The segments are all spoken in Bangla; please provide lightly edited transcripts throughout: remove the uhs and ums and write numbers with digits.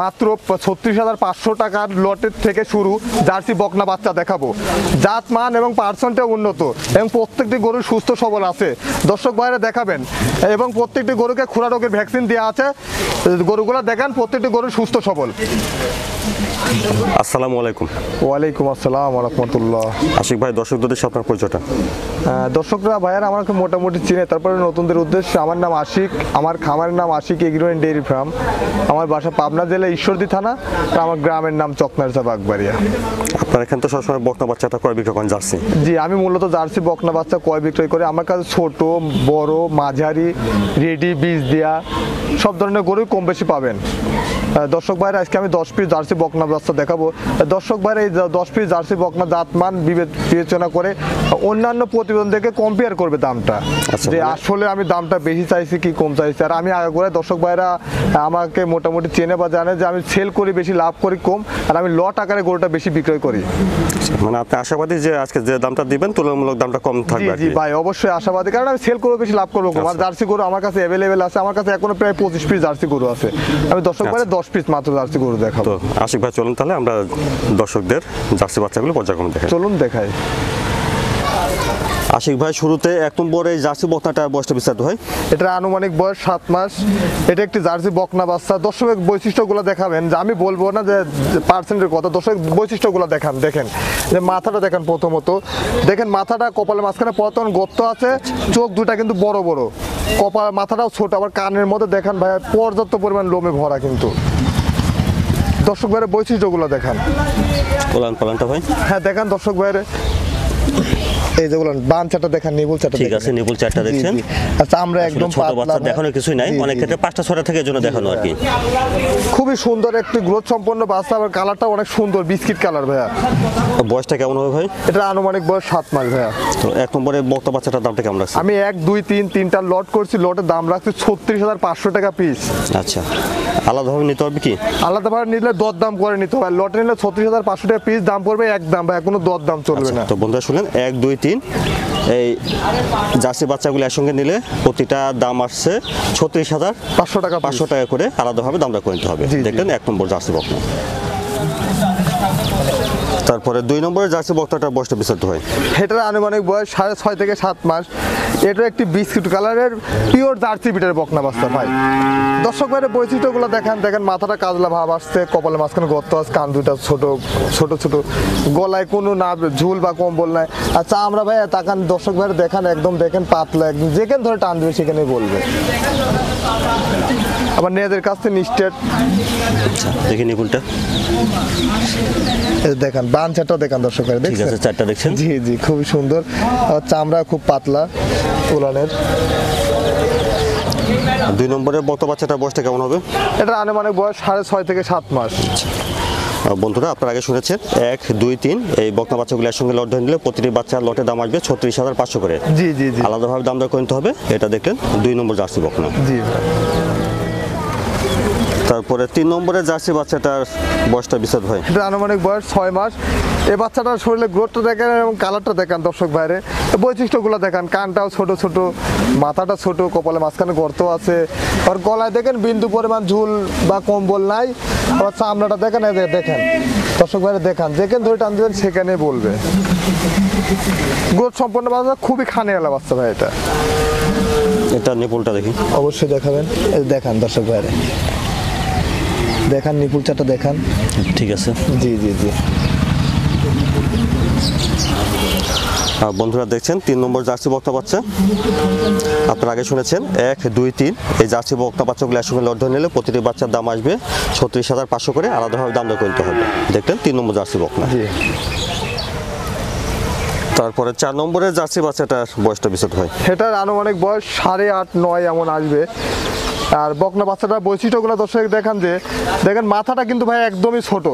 মাত্র 36,500 টাকার লটের থেকে শুরু জার্সি বকনা বাচ্চা দেখাবো। জাত মান এবং পার্সেন্টে উন্নত এবং প্রত্যেকটি গরু সুস্থ সবল আছে। দর্শক ভাইরা দেখাবেন এবং প্রত্যেকটি গরুকে খুরা রোগের ভ্যাকসিন দেওয়া আছে। গরুগুলো দেখান, প্রত্যেকটি গরু সুস্থ সবল। আসসালামু আলাইকুম। ওয়ালাইকুম আসসালাম ওয়া রাহমাতুল্লাহ। আশিক ভাই, দর্শকদের সাথে আপনার পরিচয়টা। দর্শকরা ভাইয়ারা আমাকে মোটামুটি চিনে, তারপরে নতুনদের উদ্দেশ্যে আমার নাম আশিক, আমার খামারের নাম Ashik agro and dairy farm. আমার বাসা পাবনা জেলা ঈশ্বরদী থানা, আর আমার গ্রামের নাম চকনারচা বাগবাড়িয়া। আপনার এখানে তো সবসময় বকনা বাচ্চাটা ক্রয় বিক্রয় করেন জার্সি? জি, আমি মূলত জার্সি বকনা বাচ্চা ক্রয় বিক্রয় করে। আমার কাছে ছোট, বড়, মাঝারি, রেডি, বীজ দেওয়া সব ধরনের গরুই কম বেশি পাবেন। দর্শক ভাইরা, আজকে আমি 10 পিস জার্সি বকনা বাচ্চা দেখাবো। দর্শক ভাইরা, এই 10 পিস জার্সি বকনা জাতমান বিবেচনা করে অন্যান্য প্রতিবেদন থেকে কম্পেয়ার করবে দামটা, যে আসলে আমি দামটা বেশি চাইছি কি কম চাইছি। আর আমি আগে করে দর্শক ভাইরা আমাকে মোটামুটি চেনে বা জানে যে আমি সেল করি বেশি, লাভ করি কম, আর আমি লট আকারে গরুটা বেশি বিক্রয় করি। মানে আপনি আশাবাদী যে আজকে যে দামটা দিবেন তুলনামূলক দামটা কম থাকবে? জি ভাই, অবশ্যই আশাবাদী, কারণ আমি সেল করবো বেশি, লাভ করবো কম। আর জার্সি গরু আমার কাছে অ্যাভেলেবেল আছে। আমার কাছে এখনো প্রায় 25 পিস জার্সি গরু আছে। আমি দর্শক ভাইরা 10 পিস মাত্র জার্সি গরু দেখাবো। তো আশিক ভাই, চলুন তাহলে আমরা দর্শকদের জার্সি বাচ্চাগুলো পর্যায়ক্রমে দেখাই। চলুন দেখাই। আশিক ভাই, শুরুতে এক নম্বর এই জার্সি বকনাটা বয়সটা বিস্তারিত হয়? এটা আনুমানিক বয়স 7 মাস। এটা একটি জার্সি বকনা বাচ্চা। দর্শকের বৈশিষ্ট্যগুলো দেখাবেন, যে আমি বলবো না যে পার্সেন্টের কথা, দর্শক বৈশিষ্ট্যগুলো দেখান। দেখেন যে মাথাটা দেখেন, প্রথমত দেখেন মাথাটা কপালের মাঝখানে পতন গর্ত আছে, চোখ দুটা কিন্তু বড় বড়, কপাল মাথাটাও ছোট, আবার কানের মধ্যে দেখেন ভাই পর্যাপ্ত পরিমাণ লোমে ভরা। কিন্তু দর্শক ভাইয়ের বৈশিষ্ট্যগুলো দেখান। ওলান পালানটা ভাই? হ্যাঁ দেখান দর্শক ভাইয়ের, এই যে বলেন বান চাটা দেখেন, নিবুল চাটা ঠিক আছে, নিবুল চারটা দেখছেন। আচ্ছা, আমরা একদম ছোট বাচ্চা দেখানো কিছুই নাই, অনেক ক্ষেত্রে 5টা 6টা থেকে জন্য দেখানো আর কি। খুবই সুন্দর একটি গ্রোথ সম্পন্ন বাচ্চা, আবার কালারটা অনেক সুন্দর, বিস্কিট কালার ভাইয়া। বয়সটা কেমন হবে ভাই? এটা আনুমানিক বয়স 7 মাস ভাইয়া। তো এক নম্বরে বকনা বাচ্চাটার দামটা কেমন রাখছে? আমি 1 2 3 3টা লট করছি, লটের দাম রাখছি 36,500 টাকা পিস। আচ্ছা, আলাদাভাবে নিতে হবে কি? আলাদাভাবে নিলে দর দাম করে নিতে হবে। লটে নিলে 36,500 টাকা পিস দাম পড়বে, এক দাম ভাই, কোনো দর দাম চলবে না। তো বন্ধুরা শুনলেন, 1 2 3 এই জার্সি বাচ্চাগুলো একসঙ্গে নিলে প্রতিটা দাম আসছে 36,500 টাকা 500 টাকা করে আলাদাভাবে দামটা করে নিতে হবে। দেখলেন এক নম্বর জার্সি বকনা। তারপরে 2 নম্বরের জার্সি বকনাটার বয়সটা বিস্তারিত হয়? এটার আনুমানিক বয়স 6.5 থেকে 7 মাস। এটা একটি বিস্কিট কালারের পিওর জার্সি বিটের বকনা বাচ্চা ভাই। দর্শক ভাইয়ের বৈশিষ্ট্যগুলো দেখেন, দেখেন মাথাটা কাজলা ভাব আসছে, কপালের মাঝখানে গর্ত আছে, কান দুটা ছোট ছোট ছোট, গলায় কোনো না ঝুল বা কম্বল নাই। আচ্ছা আমরা ভাই তাকান, দর্শক ভাইয়ের দেখান, একদম দেখেন পাতলা, একদম যেখানে ধরে টান দেবে সেখানেই বলবে। আবার নেদের কাছ থেকে নিস্টেট। দেখি নিপুলটা দেখেন, বান চারটা দেখেন দর্শক ভাই, ঠিক আছে, চারটা দেখছেন? জি জি, খুব সুন্দর। চামড়া খুব পাতলা উলানের। 2 নম্বরের বকনা বাচ্চাটার বয়সটা কেমন হবে? এটা আনুমানিক বয়স 6.5 থেকে 7 মাস। বন্ধুরা, আপনারা আগে শুনেছেন 1 2 3 এই বকনা বাচ্চাগুলো একসঙ্গে লট ধরে নিলে প্রতিটি বাচ্চার লটের দাম আসবে 36,500 করে। জি জি জি, আলাদাভাবে দাম দর করে নিতে হবে। এটা দেখলেন 2 নম্বর জার্সি বকনা। জি। তারপরে 3 নম্বরের জার্সি বাচ্চাটার বয়সটা বিস্তারিত হয়? এটা আনুমানিক বয়স 6 মাস। এই বাচ্চাটার শরীরে গ্রোথটা দেখেন এবং কালারটা দেখেন দর্শক ভাইরে, বৈশিষ্ট্যগুলো দেখেন, কানটাও ছোট ছোট, মাথাটা ছোট, কপালে মাঝখানে গর্ত আছে, আর গলায় দেখেন বিন্দু পরিমাণ ঝুল বা কম্বল নাই। আবার চামড়াটা দেখেন, এই দেখেন দর্শক ভাইরে, দেখান যেখানে ধরে টান দেবেন সেখানে বলবে। গ্রোথ সম্পন্ন বাচ্চা, খুবই খানেওয়ালা বাচ্চা ভাই এটা। এটা নিপুলটা দেখি। অবশ্যই দেখাবেন, দেখান দর্শক ভাইরে, দেখান নিপুল চাটা দেখান। ঠিক আছে, জি জি জি। বন্ধুরা দেখছেন 3 নম্বর জার্সি বকনা বাচ্চা। আপনারা আগে শুনেছেন 1 2 3 এই জার্সি বকনা বাচ্চাগুলো একসঙ্গে লট ধরে নিলে প্রতিটি বাচ্চার দাম আসবে 36,500 করে, আলাদাভাবে দাম দর করে নিতে হবে। দেখলেন 3 নম্বর জার্সি বকনা। তারপরে 4 নম্বরের জার্সি বাচ্চাটার বয়সটা বিস্তারিত হয়? এটার আনুমানিক বয়স 8.5 9 এমন আসবে। আর বকনা বাচ্চাটার বৈশিষ্ট্যগুলো দর্শক দেখান, যে দেখেন মাথাটা কিন্তু ভাই একদমই ছোট,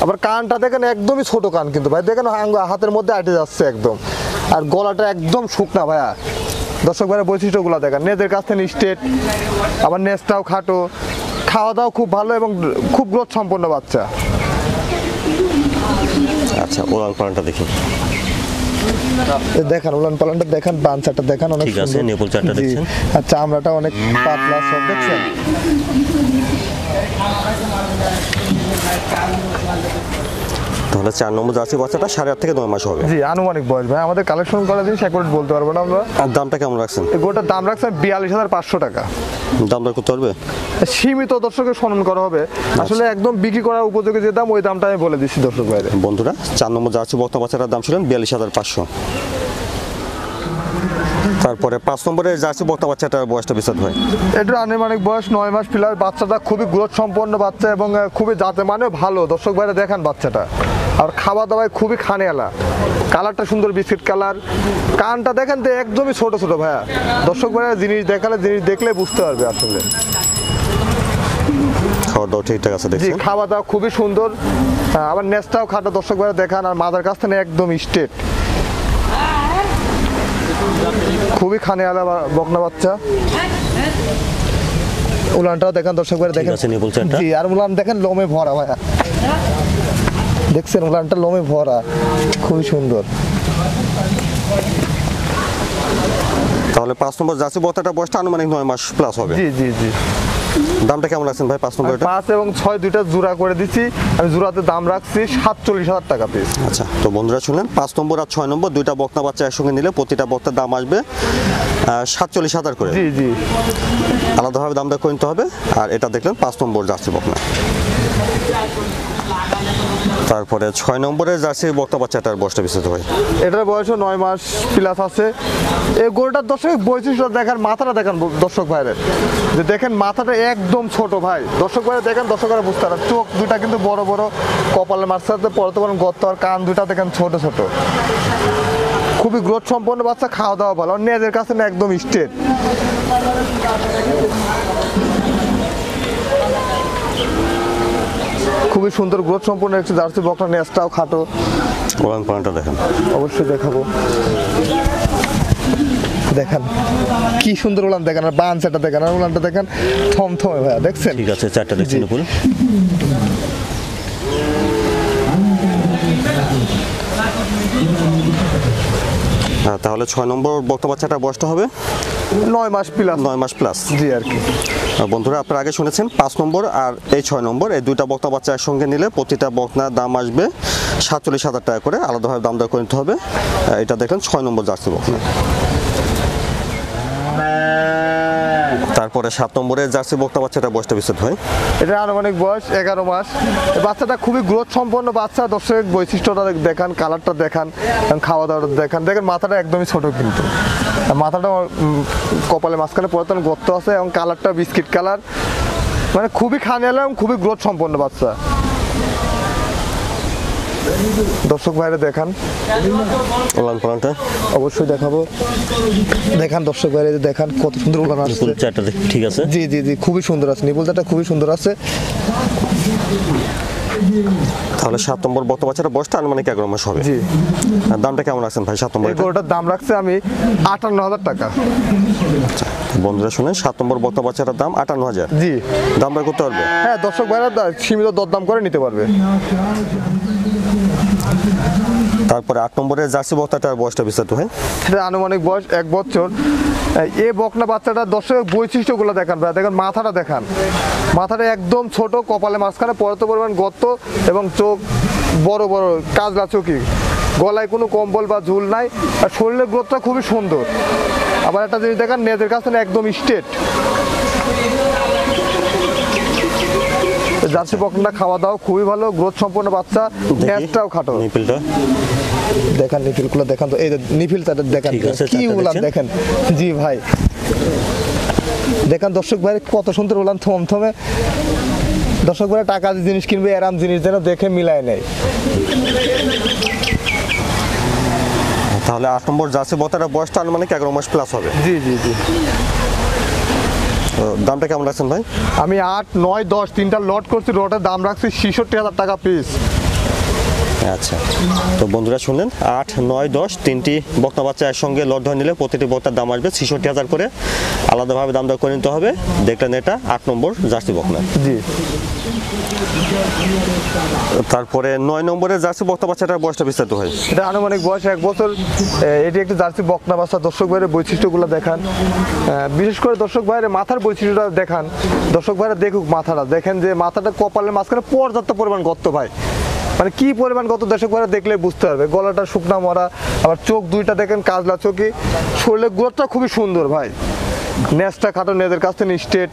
আবার কানটা দেখেন একদমই ছোট কান, কিন্তু ভাই দেখেন হাতের মধ্যে আটে যাচ্ছে একদম, আর গলাটা একদম শুকনা ভাইয়া। দর্শক ভাইয়ের বৈশিষ্ট্যগুলো দেখেন, নেদের কাছ থেকে স্টেট, আবার নেজটাও খাটো, খাওয়া দাওয়া খুব ভালো এবং খুব গ্রোথ সম্পন্ন বাচ্চা। আচ্ছা, ওলান পালানটা দেখি। দেখান উলান পালানটা দেখান, বানচাটা দেখান, অনেক ঠিক আছে, নিপুল চারটা দেখছেন। আচ্ছা, আমরাটা অনেক পাতলা সব দেখছেন। তাহলে 4 নম্বর জার্সি বাচ্চাটা 8.5 থেকে 9 মাস হবে। জি আনুমানিক বয়স ভাই, আমাদের কালেকশন করা জিনিস অ্যাকুরেট বলতে পারবো না আমরা। আর দামটা কেমন রাখছেন? এই গরুটার দাম রাখছে 42,500 টাকা। দাম দর করতে পারবে? সীমিত দর্শকের সম্মান করা হবে, আসলে একদম বিক্রি করার উপযোগী যে দাম ওই দামটা আমি বলে দিচ্ছি দর্শক ভাইরে। বন্ধুরা 4 নম্বর জার্সি বকনা বাচ্চাটার দাম ছিলেন 42,500। তারপরে 5 নম্বরের জার্সি বকনা বাচ্চাটার বয়সটা বিস্তারিত হয়। এটার আনুমানিক বয়স 9 মাস প্লাস। বাচ্চাটা খুবই গ্রোথ সম্পন্ন বাচ্চা এবং খুবই জাতে মানে ভালো। দর্শক ভাইরা দেখেন বাচ্চাটা, আর খাওয়া দাওয়ায় খুবই খানেয়ালা, কালারটা সুন্দর বিস্কিট কালার, কানটা দেখেন তো একদমই ছোট ছোট ভাইয়া। দর্শক ভাইরা জিনিস দেখালে জিনিস দেখলে বুঝতে পারবে আসলে। খাওয়া দাওয়া ঠিকঠাক আছে জি দেখছেন? খাওয়া দাওয়া খুবই সুন্দর, আবার নেস্টাও খাটা দর্শক ভাইরা দেখান, আর মাদার কাছ থেকে একদম স্টেট, খুবই খানেয়ালা বকনা বাচ্চা। উলানটাও দেখেন দর্শক ভাইরা দেখেন। ঠিক আছে, নিপুল চারটা। জি আর উলান দেখেন লোমে ভরা ভাইয়া, দেখছেন উলানটা লোমে ভরা, খুবই সুন্দর। তাহলে 5 নম্বর জার্সি বকনাটার বয়সটা আনুমানিক 9 মাস প্লাস হবে। জি জি জি। দামটা কেমন রাখছেন ভাই 5 নম্বরটা? 5 এবং 6 দুইটা জোড়া করে দিচ্ছি আমি, জোড়াতে দাম রাখছি 47,000 টাকা পিস। আচ্ছা, তো বন্ধুরা শুনলেন 5 নম্বর আর 6 নম্বর দুইটা বকনা বাচ্চা একসঙ্গে নিলে প্রতিটা বক্তার দাম আসবে 47,000 করে। জি জি। আলাদাভাবে দাম দর করে নিতে হবে। আর এটা দেখলেন 5 নম্বর জার্সি বকনা। তারপরে 6 নম্বরের জার্সি বকনা বাচ্চাটার বয়সটা বিস্তারিত হয়। এটার বয়সও 9 মাস প্লাস আছে। এই গরুটার দর্শক বৈশিষ্ট্য দেখেন, মাথাটা দেখেন দর্শক ভাইরে, যে দেখেন মাথাটা একদম ছোট ভাই। দর্শক ভাইরে দেখেন, দর্শকরা বুঝতে পারে চোখ দুটা কিন্তু বড় বড়, কপালে মারসাতে পড়তে পারেন গর্ত, আর কান দুটা দেখেন ছোট ছোট, খুবই গ্রোথ সম্পন্ন বাচ্চা, খাওয়া দাওয়া ভালো, আর নেজের কাছে না একদম স্ট্রেট। খুবই সুন্দর গ্রোথ সম্পন্ন একটি জার্সি বকনা, নেজটাও খাটো। ওলান পালানটা দেখেন। অবশ্যই দেখাবো, দেখেন কি সুন্দর উলান দেখেন, আর বান সেটা দেখেন, আর উলানটা দেখেন থমথমে ভাইয়া, দেখছেন? ঠিক আছে, 4টা দেখছেন জি। উপরে। তাহলে 6 নম্বর বকনা বাচ্চাটার বয়সটা হবে 9 মাস প্লাস। 9 মাস প্লাস। জি আর কি। বন্ধুরা আপনারা আগে শুনেছেন 5 নম্বর আর এই 6 নম্বর এই দুইটা বকনা বাচ্চা একসঙ্গে নিলে প্রতিটা বকনার দাম আসবে 47,000 টাকা করে। আলাদাভাবে দাম দর করে নিতে হবে। এটা দেখেন 6 নম্বর জার্সি বকনা। তারপরে 7 নম্বরের জার্সি বকনা বাচ্চাটা বয়সটা বিস্তারিত হয়। এটা আনুমানিক বয়স 11 মাস। এই বাচ্চাটা খুবই গ্রোথ সম্পন্ন বাচ্চা। দর্শক বৈশিষ্ট্যটা দেখান, কালারটা দেখান, খাওয়া দাওয়াটা দেখান। দেখেন মাথাটা একদমই ছোট, কিন্তু মাথাটা কপালে মাঝখানে পুরাতন গর্ত আছে, এবং কালারটা বিস্কিট কালার, মানে খুবই খানেয়ালা এবং খুবই গ্রোথ সম্পন্ন বাচ্চা। দর্শক ভাইরা দেখান, ওলান পালানটা অবশ্যই দেখাবো। দেখান দর্শক ভাইরা দেখান কত সুন্দর উলান আসছে। 4টা ঠিক আছে। জি জি জি, খুবই সুন্দর আছে, নিপুলটা খুবই সুন্দর আছে। তাহলে 7 নম্বর বকনা বাচ্চাটার বয়সটা আনুমানিক 11 মাস হবে। জি। আর দামটা কেমন রাখছেন ভাই 7 নম্বর? এই গরুটার দাম রাখছে আমি 58,000 টাকা। বন্ধুরা শুনেন 7 নম্বর বকনা বাচ্চাটার দাম 58,000। জি। দাম দর করতে পারবে? হ্যাঁ দর্শক ভাইরা সীমিত দরদাম করে নিতে পারবে। তারপরে 8 নম্বরের জার্সি বকনাটার বয়সটা বিস্তারিত হয়। এটা আনুমানিক বয়স 1 বছর। এই বকনা বাচ্চাটার দর্শক বৈশিষ্ট্যগুলো দেখান ভাই, দেখেন মাথাটা দেখান, মাথাটা একদম ছোট, কপালে মাঝখানে পর্যাপ্ত পরিমাণ গর্ত, এবং চোখ বড় বড় কাজলা চোখি, গলায় কোনো কম্বল বা ঝুল নাই, আর শরীরের গ্রোথটা খুবই সুন্দর। আবার একটা জিনিস দেখেন, নেজের কাছে একদম স্ট্রেট। জার্সি বকনা খাওয়া দাওয়া খুবই ভালো, গ্রোথ সম্পন্ন বাচ্চা, নেজটাও খাটো। নিপিলটা দেখান, নিপিলগুলো দেখান তো, এই নিপিলটা দেখেন ঠিক আছে, কি চারটা উলান দেখছেন? দেখেন। জি ভাই দেখান দর্শক ভাই কত সুন্দর উলান, থমথমে। দর্শক ভাই টাকা দিয়ে জিনিস কিনবে, এরাম জিনিস যেন দেখে মিলায় নেয়। তাহলে 8 নম্বর জার্সি বকনাটার বয়সটা আনুমানিক 11 মাস প্লাস হবে। জি জি জি। দামটা কেমন রাখছেন ভাই? আমি 8, 9, 10 তিনটা লট করছি, লটের দাম রাখছি 66,000 টাকা পিস। আচ্ছা, তো বন্ধুরা শুনলেন 8, 9, 10 তিনটি বকনা বাচ্চা একসঙ্গে লট ধরে নিলে প্রতিটি বকনার দাম আসবে 66,000 করে, আলাদাভাবে দাম দর করে নিতে হবে। দেখলেন এটা 8 নম্বর জার্সি বকনা। জি। তারপরে 9 নম্বরের জার্সি বকনা বাচ্চাটার বয়সটা বিস্তারিত হয়। এটা আনুমানিক বয়স 1 বছর। এটি একটি জার্সি বকনা বাচ্চা। দর্শক ভাইয়ের বৈশিষ্ট্যগুলো দেখান, বিশেষ করে দর্শক ভাইয়ের মাথার বৈশিষ্ট্যটা দেখান। দর্শক ভাইরা দেখুক মাথাটা, দেখেন যে মাথাটা কপালের মাঝখানে পর্যাপ্ত পরিমাণ গর্ত ভাই, মানে কি পরিমাণ গত দর্শক ভাইরা দেখলে বুঝতে হবে। গলাটা শুকনা মরা, আবার চোখ দুইটা দেখেন কাজলা চোখে, শরীরের গোড়টা খুবই সুন্দর ভাই, নেজটা খাটো, নেজের কাছ থেকে স্ট্রেট।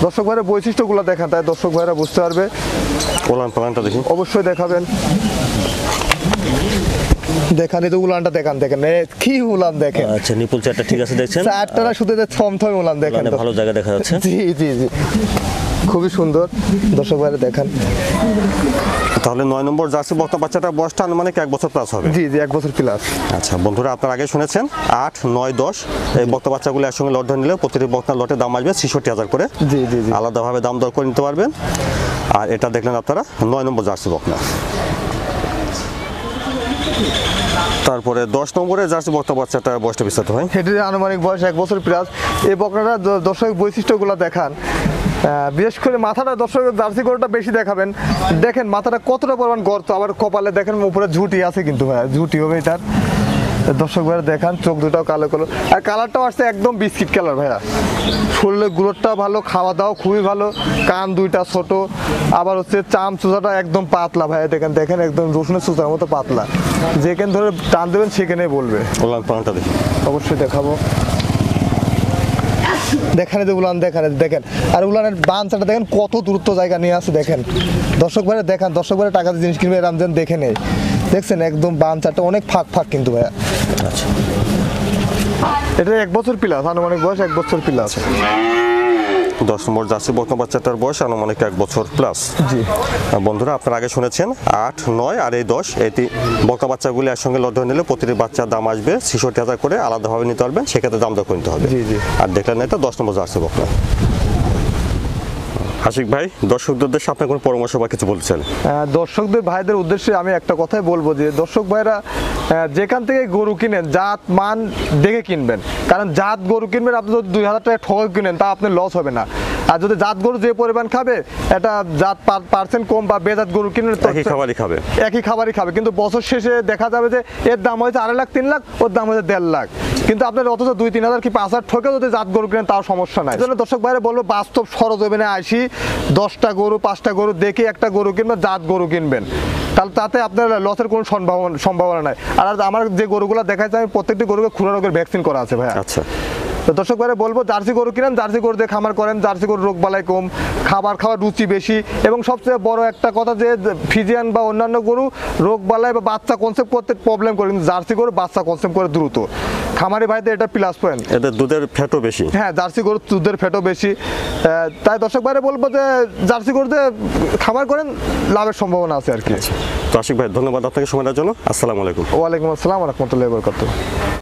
দর্শক ভাইয়ের বৈশিষ্ট্যগুলো দেখান, তাই দর্শক ভাইরা বুঝতে পারবে। ওলান পালানটা দেখি, অবশ্যই দেখাবেন। দেখান, এই তো উলানটা দেখান, দেখেন কি উলান দেখেন। আচ্ছা, নিপুল চারটা ঠিক আছে দেখছেন, চারটা শুধু থমথমে উলান দেখেন, ভালো জায়গা দেখা যাচ্ছে। জি জি জি, খুবই সুন্দর। দর্শক ভাইরা দেখান। তাহলে 9 নম্বর জার্সি বকনা বাচ্চাটা বয়সটা আনুমানিক 1 বছর প্লাস হবে। জি জি, 1 বছর প্লাস। আচ্ছা বন্ধুরা, আপনারা আগে শুনেছেন 8, 9, 10 এই বকনা বাচ্চাগুলো একসঙ্গে লট ধরে নিলে প্রতিটি বকনার লটের দাম আসবে 66,000 করে। জি জি জি, আলাদাভাবে দাম দর করে নিতে পারবেন। আর এটা দেখলেন আপনারা 9 নম্বর জার্সি বকনা। তারপরে 10 নম্বরে জার্সি বকনা বাচ্চাটা বয়সটা বিস্তারিত হয়। এটির আনুমানিক বয়স 1 বছর প্লাস। এই বকনাটা দর্শক বৈশিষ্ট্যগুলো দেখান, বিশেষ করে মাথাটা দর্শক জার্সি গরুটা বেশি দেখাবেন। দেখেন মাথাটা কতটা পরিমাণ গর্ত, আবার কপালে দেখেন উপরে ঝুঁটি আছে, কিন্তু ভাইয়া ঝুঁটি হবে এটার। দর্শক ভাইরা দেখান, চোখ দুটাও কালো কালো, আর কালারটাও আসছে একদম বিস্কিট কালার ভাইয়া। শরীরের গ্রোথটা ভালো, খাওয়া দাওয়া খুবই ভালো, কান দুইটা ছোট, আবার হচ্ছে চাম চুচাটা একদম পাতলা ভাইয়া। দেখেন দেখেন একদম রসুনের চুচার মতো পাতলা, যেখানে ধরে টান দেবেন সেখানেই বলবে। ওলান পালানটা দেখি, অবশ্যই দেখাবো। দেখেন যে উলান দেখেন, দেখেন আর উলানের বাঞ্চাটা দেখেন কত দূরত্ব জায়গা নিয়ে আছে। দেখেন দর্শক ভাইরা দেখান, দর্শক ভাইরা টাকা দিয়ে জিনিস কিনবে রামজান দেখে নেই। দেখছেন একদম বাঞ্চাটা অনেক ফাঁক ফাঁক কিন্তু ভাইয়া। আচ্ছা, এটা 1 বছর প্লাস, আনুমানিক বয়স 1 বছর প্লাস। 10 নম্বর জার্সি বকনা বাচ্চাটার বয়স আনুমানিক 1 বছর প্লাস। জি বন্ধুরা, আপনারা আগে শুনেছেন 8, 9 আর এই 10 এই বকনা বাচ্চাগুলি একসঙ্গে লট ধরে নিলে প্রতিটি বাচ্চার দাম আসবে 66,000 করে, আলাদাভাবে নিতে পারবেন, সেক্ষেত্রে দাম দর করে নিতে হবে। জি জি। আর দেখলেন এটা 10 নম্বর জার্সি বকনা। আশিক ভাই, দর্শকদের উদ্দেশ্যে আপনার কোনো পরামর্শ বা কিছু বলছেন? দর্শকদের ভাইদের উদ্দেশ্যে আমি একটা কথাই বলবো, যে দর্শক ভাইরা যেখান থেকে গরু কিনেন জাত মান দেখে কিনবেন। কারণ জাত গরু কিনবেন, আপনি যদি 2,000 টাকা ঠকে কিনেন তা আপনার লস হবে না। আর যদি জাত গরু যে পরিমাণ খাবে, এটা জাত পার্সেন্ট কম বা বেজাত গরু কিনলে একই খাবারই খাবে, একই খাবারই খাবে, কিন্তু বছর শেষে দেখা যাবে যে এর দাম হয়েছে 2.5 লাখ 3 লাখ, ওর দাম হয়েছে 1.5 লাখ। কিন্তু আপনার অথচ 2-3 হাজার কি 5 হাজার ঠকে যদি জাত গরু কিনেন তাও সমস্যা নাই। জন্য দর্শক ভাইরা বলবো, বাস্তব সরজমিনে আসি 10টা গরু 5টা গরু দেখে একটা গরু কিনবেন, জাত গরু কিনবেন, তাহলে তাতে আপনার লসের কোনো সম্ভাবনা নাই। আর আমার যে গরুগুলো দেখাচ্ছে, আমি প্রত্যেকটি গরুকে খুরা রোগের ভ্যাকসিন করা আছে ভাই। আচ্ছা, তো দর্শক ভাইরা বলবো, জার্সি গরু কিনেন, জার্সি গরু দিয়ে খামার করেন। জার্সি গরু রোগ বালাই কম, খাবার খাওয়ার রুচি বেশি, এবং সবচেয়ে বড় একটা কথা যে ফিজিয়ান বা অন্যান্য গরু রোগ বালাই বা বাচ্চা কনসেপ্ট করতে প্রবলেম করে, কিন্তু জার্সি গরু বাচ্চা কনসেপ্ট করে দ্রুত। খামারি ভাইদের এটা প্লাস পয়েন্ট। এদের দুধের ফ্যাটও বেশি। হ্যাঁ, জার্সি গরুর দুধের ফ্যাটও বেশি। তাই দর্শক ভাইরা বলবো যে জার্সি গরুতে খামার করেন, লাভের সম্ভাবনা আছে আর কি। তো আশিক ভাই, ধন্যবাদ আপনাকে সময় দেওয়ার জন্য। আসসালামু আলাইকুম। ওয়ালাইকুম আসসালাম ওয়া রাহমাতুল্লাহি ওয়া বারাকাতুহু।